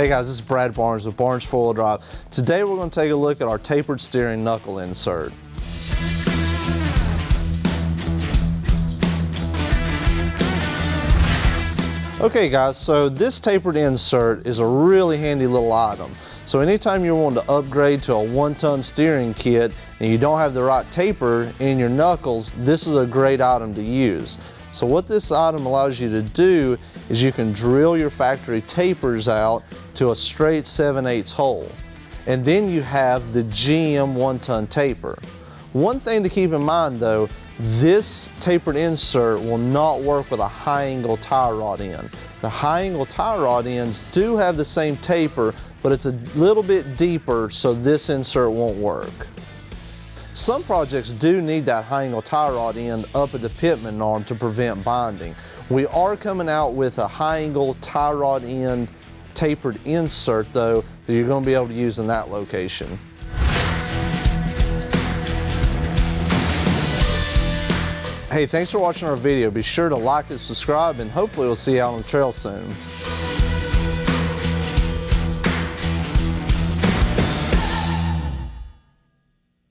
Hey guys, this is Brad Barnes with Barnes 4-Wheel Drive. Today we're going to take a look at our tapered steering knuckle insert. Okay guys, so this tapered insert is a really handy little item. So anytime you're wanting to upgrade to a 1-ton steering kit and you don't have the right taper in your knuckles, this is a great item to use. So what this item allows you to do is you can drill your factory tapers out to a straight 7/8 hole. And then you have the GM 1-ton taper. One thing to keep in mind though, this tapered insert will not work with a high angle tie rod end. The high angle tie rod ends do have the same taper, but it's a little bit deeper, so this insert won't work. Some projects do need that high angle tie rod end up at the pitman arm to prevent binding. We are coming out with a high angle tie rod end tapered insert though that you're going to be able to use in that location. Hey, thanks for watching our video. Be sure to like and subscribe, and hopefully we'll see you out on the trail soon.